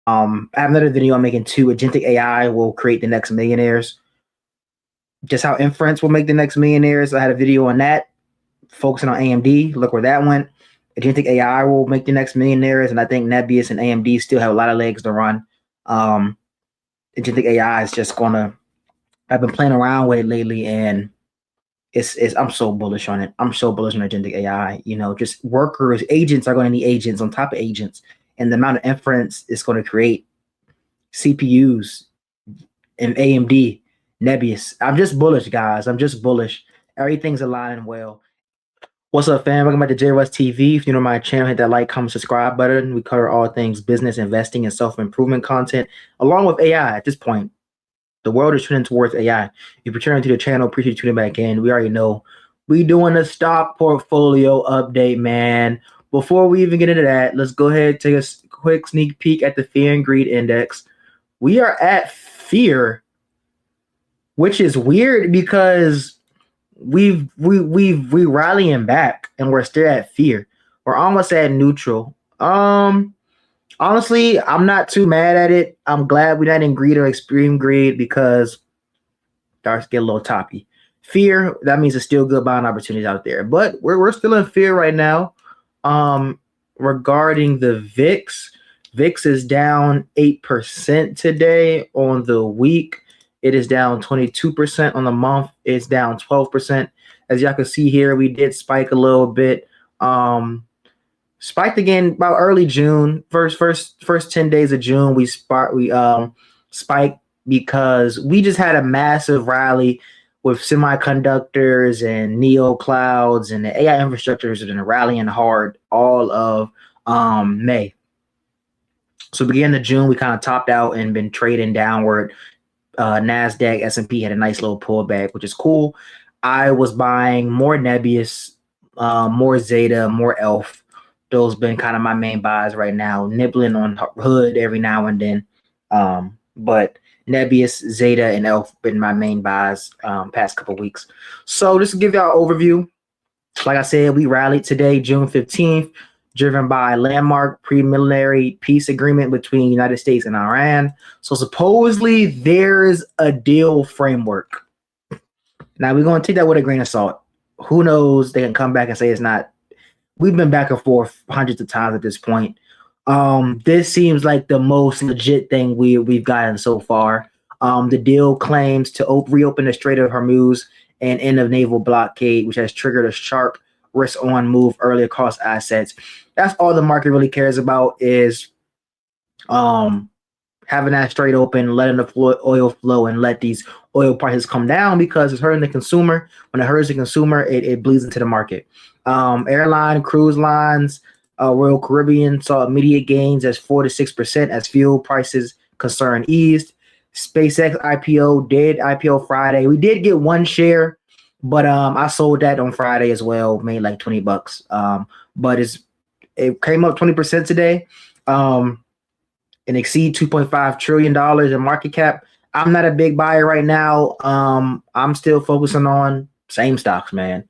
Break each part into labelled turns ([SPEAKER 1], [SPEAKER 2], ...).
[SPEAKER 1] I have another video I'm making too. Agentic AI will create the next millionaires. Just how inference will make the next millionaires. I had a video on that, focusing on AMD. Look where that went. Agentic AI will make the next millionaires, and I think Nebius and AMD still have a lot of legs to run. Agentic AI is just gonna. I've been playing around with it lately, and it's I'm so bullish on it. I'm so bullish on agentic AI. You know, just workers, agents are going to need agents on top of agents, and the amount of inference it's going to create. CPUs and AMD, Nebius. I'm just bullish, guys. I'm just bullish. Everything's aligning well. What's up, fam? Welcome back to JRUS TV. If you're new to my channel, hit that like, comment, subscribe button. We cover all things business, investing, and self-improvement content, along with AI at this point. The world is trending towards AI. If you're turning to the channel, appreciate you tuning back in. We already know we doing a stock portfolio update, man. Before we even get into that, let's go ahead and take a quick sneak peek at the Fear and Greed Index. We are at fear, which is weird because we rallying back and we're still at fear. We're almost at neutral. Honestly, I'm not too mad at it. I'm glad we're not in greed or extreme greed because starts to get a little toppy. Fear, that means there's still good buying opportunities out there. But we're still in fear right now. Regarding the VIX is down 8% today on the week. It is down 22% on the month. It's down 12%. As y'all can see here, we did spike a little bit. Spiked again about early June. First 10 days of June, we spiked because we just had a massive rally with semiconductors and neo clouds, and the AI infrastructures have been rallying hard all of May. So beginning of June, we kind of topped out and been trading downward. NASDAQ, S&P had a nice little pullback, which is cool. I was buying more Nebius, more Zeta, more ELF. Those been kind of my main buys right now, nibbling on hood every now and then. But Nebius, Zeta, and ELF been my main buys past couple weeks. So just to give y'all an overview, like I said, we rallied today, June 15th, driven by landmark preliminary peace agreement between the United States and Iran. So supposedly there's a deal framework. Now we're going to take that with a grain of salt. Who knows? They can come back and say it's not. We've been back and forth hundreds of times at this point. This seems like the most legit thing we've gotten so far. The deal claims to reopen the Strait of Hormuz and end of naval blockade, which has triggered a sharp risk-on move early across assets. That's all the market really cares about is having that strait open, letting the oil flow, and let these oil prices come down because it's hurting the consumer. When it hurts the consumer, it bleeds into the market. Airline, cruise lines, Royal Caribbean saw immediate gains as 4 to 6% as fuel prices concern eased. SpaceX IPO Friday. We did get one share, but I sold that on Friday as well, made like $20. But it came up 20% today, and exceed $2.5 trillion in market cap. I'm not a big buyer right now. I'm still focusing on same stocks, man.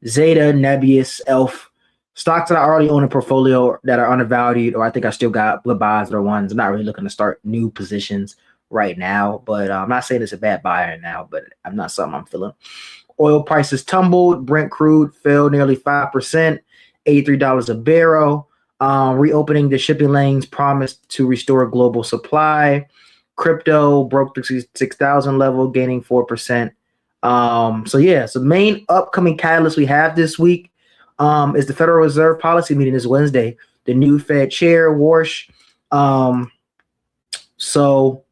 [SPEAKER 1] Zeta, Nebius, ELF, stocks that I already own a portfolio that are undervalued, or I think I still got good buys or ones. I'm not really looking to start new positions right now, but I'm not saying it's a bad buyer now, but I'm not something I'm feeling. Oil prices tumbled. Brent crude fell nearly 5%, $83 a barrel. Reopening the shipping lanes promised to restore global supply. Crypto broke the 6,000 level, gaining 4%. So the main upcoming catalyst we have this week is the Federal Reserve policy meeting this Wednesday. The new Fed chair, Warsh. So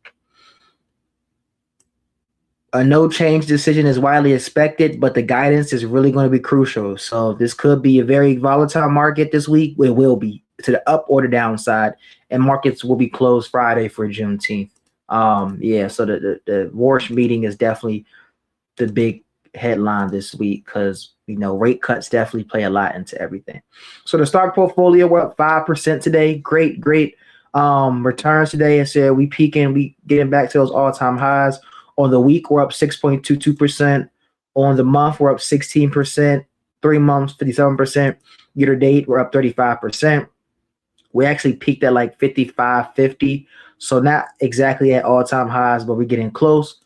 [SPEAKER 1] a no change decision is widely expected, but the guidance is really going to be crucial. So this could be a very volatile market this week. It will be to the up or the downside, and markets will be closed Friday for Juneteenth. So the Warsh meeting is definitely the big headline this week because rate cuts definitely play a lot into everything. So the stock portfolio, we're up 5% today. Great returns today. I said we peaking, we getting back to those all-time highs. On the week, we're up 6.22%. On the month, we're up 16%. 3 months, 57%. Year to date, we're up 35%. We actually peaked at like 55.50. So not exactly at all-time highs, but we're getting close.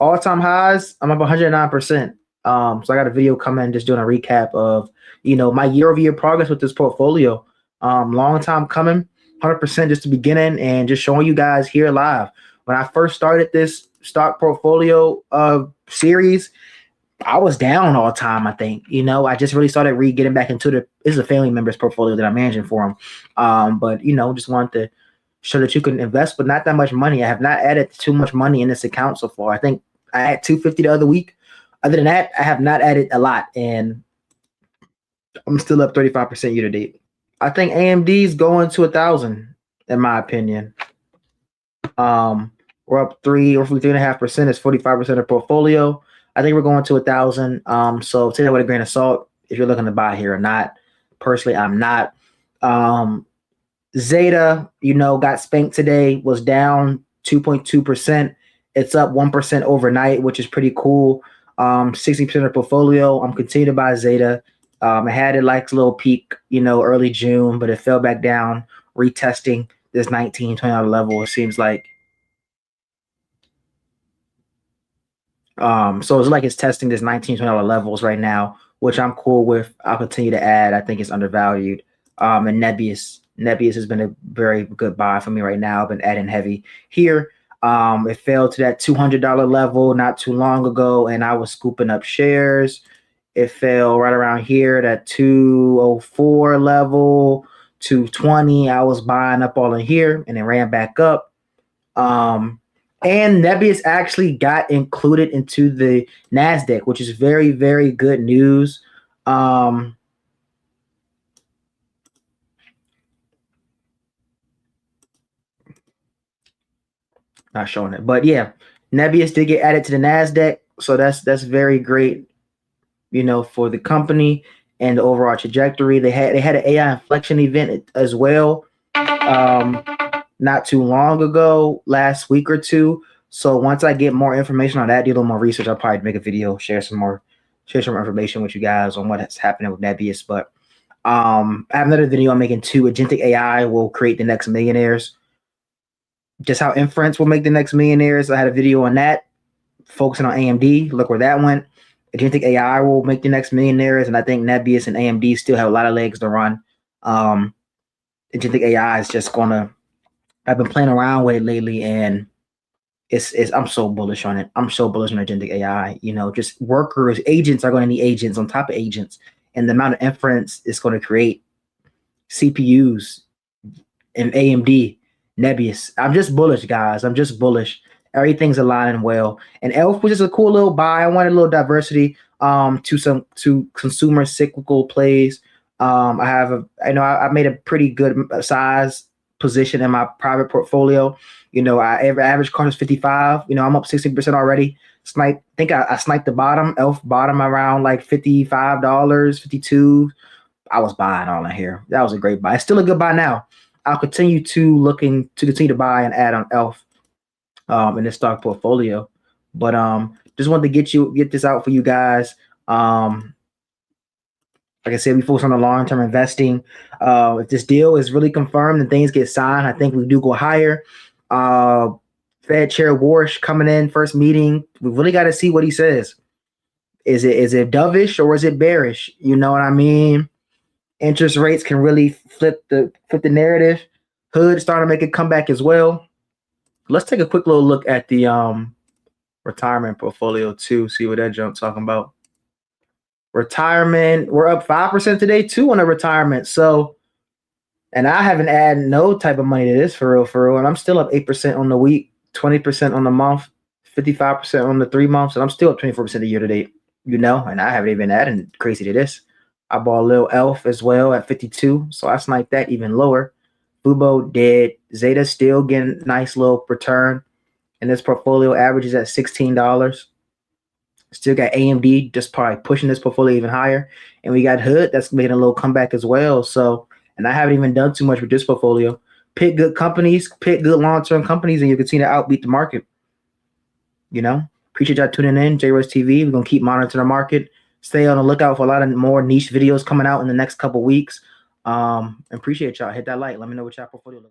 [SPEAKER 1] All-time highs, I'm up 109%. So I got a video coming just doing a recap of, my year-over-year progress with this portfolio. Long time coming, 100% just the beginning, and just showing you guys here live. When I first started this stock portfolio series, I was down all the time, I think. I just really started getting back into this is a family member's portfolio that I'm managing for them. But, just wanted to show that you can invest, but not that much money. I have not added too much money in this account so far. I think I had 250 the other week. Other than that, I have not added a lot, and I'm still up 35% year to date. I think AMD is going to 1,000, in my opinion. We're up roughly 3.5%. It's 45% of portfolio. I think we're going to 1,000. So take that with a grain of salt if you're looking to buy here or not. Personally, I'm not. Zeta, got spanked today, was down 2.2%. It's up 1% overnight, which is pretty cool. 60% of portfolio. I'm continuing to buy Zeta. I had it like a little peak, early June, but it fell back down, retesting this $19, $20 level. It seems like. So it's like it's testing this $19, $20 levels right now, which I'm cool with. I'll continue to add. I think it's undervalued. And Nebius has been a very good buy for me right now. I've been adding heavy here. It fell to that $200 level not too long ago, and I was scooping up shares. It fell right around here, that 204 level, 220. I was buying up all in here, and it ran back up. And Nebius actually got included into the NASDAQ, which is very, very good news. Not showing it, but yeah, Nebius did get added to the NASDAQ, so that's very great, for the company and the overall trajectory. They had an AI inflection event as well, not too long ago, last week or two. So once I get more information on that, do a little more research, I'll probably make a video, share some more information with you guys on what's happening with Nebius. But I have another video I'm making too. Agentic AI will create the next millionaires. Just how inference will make the next millionaires. I had a video on that, focusing on AMD. Look where that went. Agentic AI will make the next millionaires, and I think Nebius and AMD still have a lot of legs to run. Agentic AI is just gonna. I've been playing around with it lately, and it's I'm so bullish on it. I'm so bullish on agentic AI. Just workers, agents are going to need agents on top of agents, and the amount of inference it's going to create. CPUs and AMD, Nebius. I'm just bullish, guys. I'm just bullish. Everything's aligning well. And ELF was just a cool little buy. I wanted a little diversity to consumer cyclical plays. I made a pretty good size position in my private portfolio. Average cost is 55. I'm up 60% already. I think I sniped the bottom, ELF bottom around like $55, 52. I was buying all in here. That was a great buy. It's still a good buy now. I'll continue to continue to buy and add on ELF in this stock portfolio. But just wanted to get this out for you guys. Like I said, we focus on the long-term investing. If this deal is really confirmed and things get signed, I think we do go higher. Fed Chair Warsh coming in, first meeting. We really got to see what he says. Is it dovish or is it bearish? You know what I mean? Interest rates can really flip the narrative. Hood starting to make a comeback as well. Let's take a quick little look at the retirement portfolio too. See what that jump talking about. Retirement, we're up 5% today too on a retirement. So, and I haven't added no type of money to this for real. And I'm still up 8% on the week, 20% on the month, 55% on the 3 months, and I'm still up 24% a year to date. And I haven't even added crazy to this. I bought a little ELF as well at 52, so I sniped that even lower. Fubo dead. Zeta still getting nice little return, and this portfolio averages at $16. Still got AMD just probably pushing this portfolio even higher, and we got Hood that's making a little comeback as well. So, and I haven't even done too much with this portfolio. Pick good companies, pick good long-term companies, and you continue to outbeat the market. Appreciate y'all tuning in, JRose TV. We're gonna keep monitoring the market. Stay on the lookout for a lot of more niche videos coming out in the next couple weeks. Appreciate y'all. Hit that like. Let me know what y'all portfolio looks like.